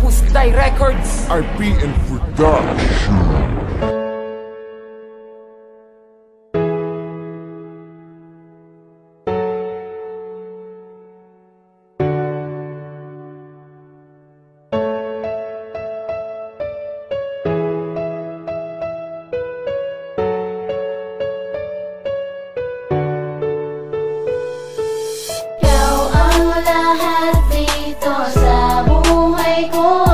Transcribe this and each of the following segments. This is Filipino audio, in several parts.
Pusday Records, RPN Production. Lahat dito sa buhay ko,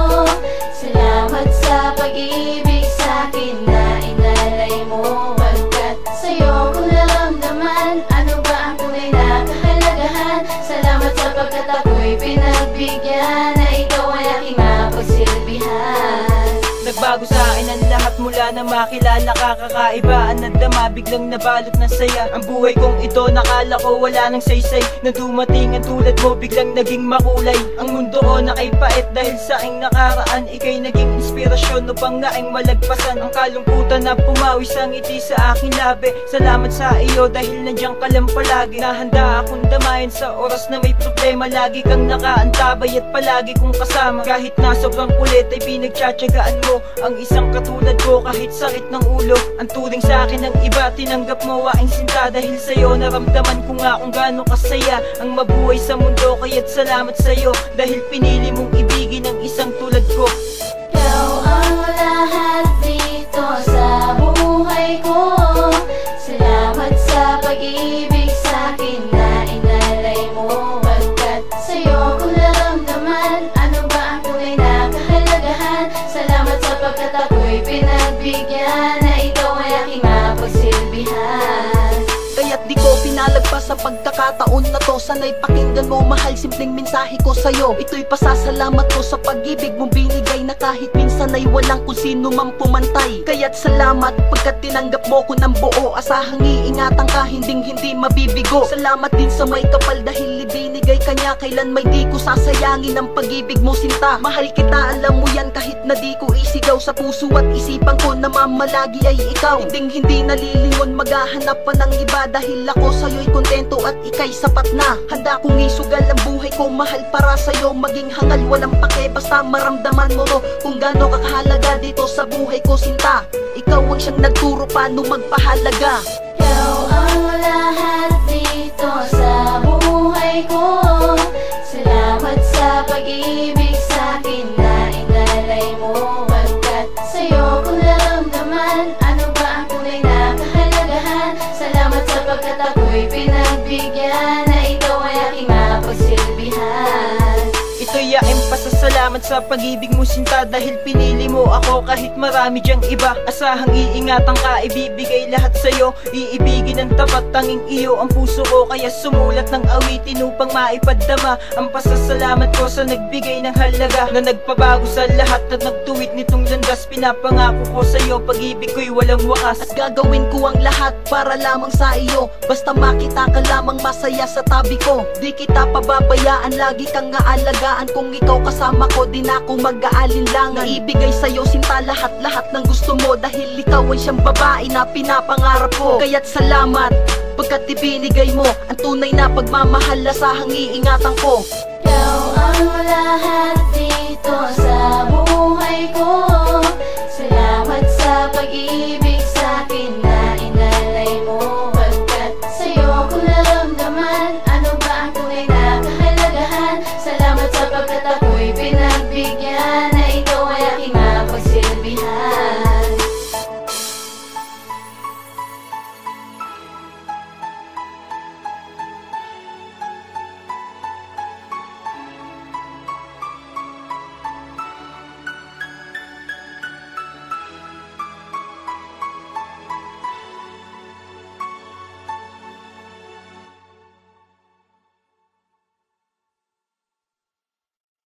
salamat sa pag-ibig sa'kin na inalay mo. Pagkat sa'yo ko naramdaman ano ba ang tunay na kahalagahan. Salamat sapagkat ako'y pinagbigyan na ikaw ay aking mapagsilbihan. Nagbago sa akin ang lahat mula na makilala ka. Kakaiba ang nadama, biglang nabalot na saya. Ang buhay kong ito, nakala ko wala nang saysay. Na dumating ang tulad mo, biglang naging makulay. Ang mundo ko nakipait dahil sa aking nakaraan. Ika'y naging inspirasyon upang aking malagpasan ang kalungkutan na pumawi sa ngiti sa aking labi. Salamat sa iyo dahil nandiyan ka lang palagi. Nahanda akong damayan sa oras na may problema. Lagi kang nakaantabay at palagi kong kasama. Kahit na sobrang kulit ay pinagtsatsagaan mo ang isang katulad ko kahit sakit ng ulo. Ang turing sa akin ng iba, tinanggap mo aking sinta. Dahil sa'yo naramdaman ko nga kung gaano kasaya ang mabuhay sa mundo. Kaya't salamat sa'yo dahil pinili mong ibigin ang isang tulad ko. Ikaw ang lahat dito sa buhay ko. Salamat sa pag-ibig sa'kin na inalay mo. Pagkat sa'yo ko naramdaman ano ba ang tunay na kahalagahan. Salamat sapagkat ako'y pinagbigyan na ikaw ay aking mapagsilbihan. Kaya't di ko pinalagpas sa pagkakataon na to. Sana'y pakinggan mo, mahal, simpleng mensahe ko sa'yo. Ito'y pasasalamat ko sa pag-ibig mong binigay na kahit minsan ay walang kung sino mang pumantay. Kaya't salamat pagkat tinanggap mo ko ng buo. Asahang iingatan ka, hindi mabibigo. Salamat din sa may kapal dahil ibinigay ka niya. Kailan may di ko sasayangin ang pag-ibig mo, sinta. Mahal kita, alam mo yan kahit na di ko isigaw. Sa puso at isipan ko na mamalagi ay ikaw. Hindi nalilingon maghahanap pa ng iba. Dahil ako sa'yo'y kontento at ika'y sapat na. Handa kong isugal ang buhay ko, mahal, para sa'yo. Maging hangal, walang pake, basta maramdaman mo to. Kung gaano kakahalaga dito sa buhay ko, sinta. Ikaw ang siyang nagturo paano magpahalaga. Ikaw ang lahat dito sa buhay ko. Salamat sa pag-ibig sa'kin na inalay mo. Pagkat sa'yo ko naramdaman ano ba ang tunay na kahalagahan. Salamat sapagkat ako'y pinagbigyan na ikaw ay aking mapagsilbihan. Ito'y aking pasasalamat sa pag-ibig mo, sinta. Dahil pinili mo ako kahit marami dyang iba. Asahang iingatan ka, ibibigay lahat sa'yo. Iibigin ng tapat, tanging iyo ang puso ko. Kaya sumulat ng awitin upang maipadama ang pasasalamat ko sa nagbigay ng halaga. Na nagpabago sa lahat at nagtuwid nitong landas. Pinapangako ko sa'yo, pag-ibig ko'y walang wakas. At gagawin ko ang lahat para lamang sa iyo. Basta makita ka lamang masaya sa tabi ko. Di kita pababayaan, lagi kang aalagaan. Kung ikaw kasama ko, di na ako mag-aalinlangan. Ibigay sa'yo, sinta, lahat-lahat ng gusto mo. Dahil ikaw ay siyang babae na pinapangarap ko. Kaya't salamat pagkat ibinigay mo ang tunay na pagmamahal. Asahang iingatan ko. Ikaw ang lahat dito